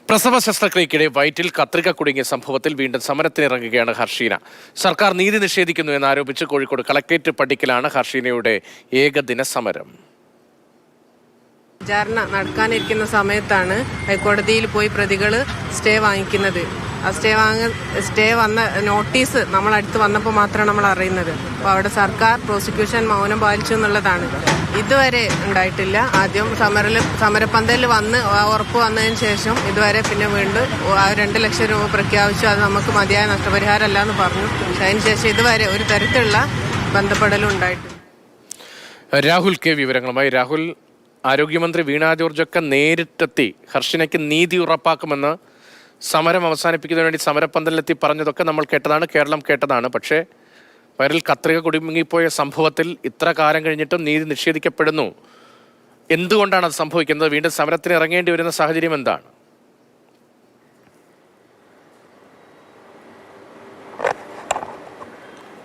പ്രസവ ശസ്ത്രക്രിയയ്ക്കിടെ വയറ്റിൽ കത്രിക കുടുങ്ങിയ സംഭവത്തിൽ വീണ്ടും സമരത്തിനിറങ്ങുകയാണ് ഹർഷീന. സർക്കാർ നീതി നിഷേധിക്കുന്നു എന്നാരോപിച്ച് കോഴിക്കോട് കളക്ടറേറ്റ് പടിക്കലാണ് ഹർഷീനയുടെ ഏകദിന സമരം. വിചാരണ നടക്കാനിരിക്കുന്ന സമയത്താണ് ഹൈക്കോടതിയിൽ പോയി പ്രതികൾ സ്റ്റേ വാങ്ങിക്കുന്നത്. ആ സ്റ്റേ വന്ന നോട്ടീസ് നമ്മളടുത്ത് വന്നപ്പോൾ മാത്രമാണ് നമ്മൾ അറിയുന്നത്. അപ്പോൾ അവിടെ സർക്കാർ പ്രോസിക്യൂഷൻ മൗനം പാലിച്ചു എന്നുള്ളതാണ്. ഇതുവരെ ഉണ്ടായിട്ടില്ല. ആദ്യം സമരപ്പന്തലിൽ വന്ന് ഉറപ്പ് വന്നതിന് ശേഷം ഇതുവരെ പിന്നെ വീണ്ടും 2 ലക്ഷം രൂപ പ്രഖ്യാപിച്ചു. അത് നമുക്ക് മതിയായ നഷ്ടപരിഹാരമല്ല എന്ന് പറഞ്ഞു. അതിനുശേഷം ഇതുവരെ ഒരു തരത്തിലുള്ള ബന്ധപ്പെടലും ഉണ്ടായിട്ടില്ല. രാഹുൽ കെ വിവരങ്ങളുമായി. രാഹുൽ, ആരോഗ്യമന്ത്രി വീണ ജോർജൊക്കെ നേരിട്ടെത്തി ഹർഷീനയ്ക്ക് നീതി ഉറപ്പാക്കുമെന്ന് സമരം അവസാനിപ്പിക്കുന്നതിന് വേണ്ടി സമരപ്പന്തലിലെത്തി പറഞ്ഞതൊക്കെ നമ്മൾ കേട്ടതാണ്, കേരളം കേട്ടതാണ്. പക്ഷേ വയറിൽ കത്രിക കുടുങ്ങിപ്പോയ സംഭവത്തിൽ ഇത്ര കാലം കഴിഞ്ഞിട്ടും നീതി നിഷേധിക്കപ്പെടുന്നു. എന്തുകൊണ്ടാണ് അത് സംഭവിക്കുന്നത്? വീണ്ടും സമരത്തിന് ഇറങ്ങേണ്ടി വരുന്ന സാഹചര്യം എന്താണ്?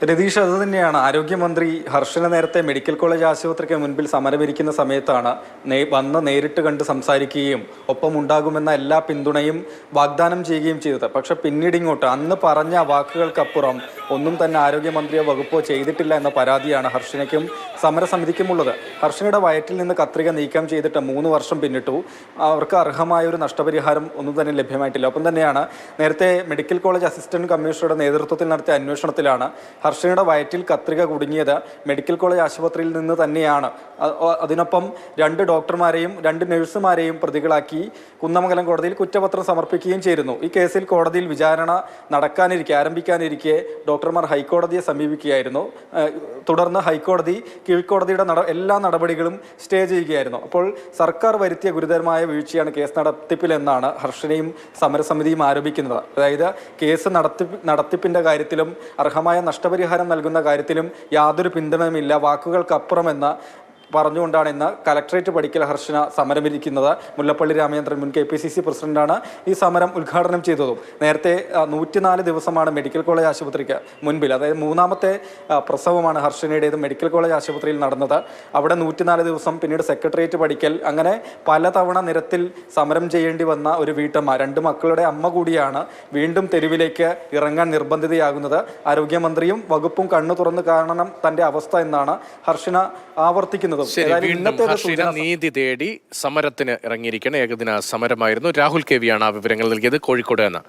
രതീഷ്, അത് തന്നെയാണ്. ആരോഗ്യമന്ത്രി ഹർഷന നേരത്തെ മെഡിക്കൽ കോളേജ് ആശുപത്രിക്ക് മുൻപിൽ സമരമിരിക്കുന്ന സമയത്താണ് വന്ന് നേരിട്ട് കണ്ട് സംസാരിക്കുകയും ഒപ്പം ഉണ്ടാകുമെന്ന എല്ലാ പിന്തുണയും വാഗ്ദാനം ചെയ്യുകയും ചെയ്തത്. പക്ഷെ പിന്നീട് ഇങ്ങോട്ട് അന്ന് പറഞ്ഞ വാക്കുകൾക്കപ്പുറം ഒന്നും തന്നെ ആരോഗ്യമന്ത്രിയോ വകുപ്പോ ചെയ്തിട്ടില്ല എന്ന പരാതിയാണ് ഹർഷനയ്ക്കും സമരസമിതിക്കുമുള്ളത്. ഹർഷനയുടെ വയറ്റിൽ നിന്ന് കത്രിക നീക്കം ചെയ്തിട്ട് 3 വർഷം പിന്നിട്ടു. അവർക്ക് അർഹമായ ഒരു നഷ്ടപരിഹാരം ഒന്നും തന്നെ ലഭ്യമായിട്ടില്ല. ഒപ്പം തന്നെയാണ് നേരത്തെ മെഡിക്കൽ കോളേജ് അസിസ്റ്റന്റ് കമ്മീഷണറുടെ നേതൃത്വത്തിൽ നടത്തിയ അന്വേഷണത്തിലാണ് ഹർഷനയുടെ വയറ്റിൽ കത്രിക കുടുങ്ങിയത് മെഡിക്കൽ കോളേജ് ആശുപത്രിയിൽ നിന്ന് തന്നെയാണ്. അതിനൊപ്പം 2 ഡോക്ടർമാരെയും 2 നഴ്സുമാരെയും പ്രതികളാക്കി കുന്നമംഗലം കോടതിയിൽ കുറ്റപത്രം സമർപ്പിക്കുകയും ചെയ്തിരുന്നു. ഈ കേസിൽ കോടതിയിൽ വിചാരണ ആരംഭിക്കാനിരിക്കെ ഡോക്ടർമാർ ഹൈക്കോടതിയെ സമീപിക്കുകയായിരുന്നു. തുടർന്ന് ഹൈക്കോടതി കീഴ്ക്കോടതിയുടെ എല്ലാ നടപടികളും സ്റ്റേ ചെയ്യുകയായിരുന്നു. അപ്പോൾ സർക്കാർ വരുത്തിയ ഗുരുതരമായ വീഴ്ചയാണ് കേസ് നടത്തിപ്പിലെന്നാണ് ഹർഷനയും സമരസമിതിയും ആരോപിക്കുന്നത്. അതായത് കേസ് നടത്തിപ്പിന്റെ കാര്യത്തിലും അർഹമായ നഷ്ടപരിഹാരം നൽകുന്ന കാര്യത്തിലും യാതൊരു പിന്തുണയുമില്ല, വാക്കുകൾക്കപ്പുറമെന്ന പറഞ്ഞുകൊണ്ടാണ് ഇന്ന് കലക്ടറേറ്റ് പടിക്കൽ ഹർഷന സമരമിരിക്കുന്നത്. മുല്ലപ്പള്ളി രാമചന്ദ്രൻ മുൻ KPCC പ്രസിഡന്റാണ് ഈ സമരം ഉദ്ഘാടനം ചെയ്തതും. നേരത്തെ 104 ദിവസമാണ് മെഡിക്കൽ കോളേജ് ആശുപത്രിക്ക് മുൻപിൽ, അതായത് 3ാമത്തെ പ്രസവമാണ് ഹർഷനയുടേത് മെഡിക്കൽ കോളേജ് ആശുപത്രിയിൽ നടന്നത്. അവിടെ 104 ദിവസം, പിന്നീട് സെക്രട്ടേറിയറ്റ് പടിക്കൽ, അങ്ങനെ പലതവണ നിരത്തിൽ സമരം ചെയ്യേണ്ടി വന്ന ഒരു വീട്ടമ്മ, 2 മക്കളുടെ അമ്മ കൂടിയാണ് വീണ്ടും തെരുവിലേക്ക് ഇറങ്ങാൻ നിർബന്ധിതയാകുന്നത്. ആരോഗ്യമന്ത്രിയും വകുപ്പും കണ്ണു തുറന്നു കാണണം തന്റെ അവസ്ഥ എന്നാണ് ഹർഷന ആവർത്തിക്കുന്നത്. ഹർഷീന നീതി തേടി സമരത്തിന് ഇറങ്ങിയിരിക്കുന്ന ഏകദിന സമരമായിരുന്നു. രാഹുൽ KV ആണ് ആ വിവരങ്ങൾ നൽകിയത് കോഴിക്കോട് നിന്ന്.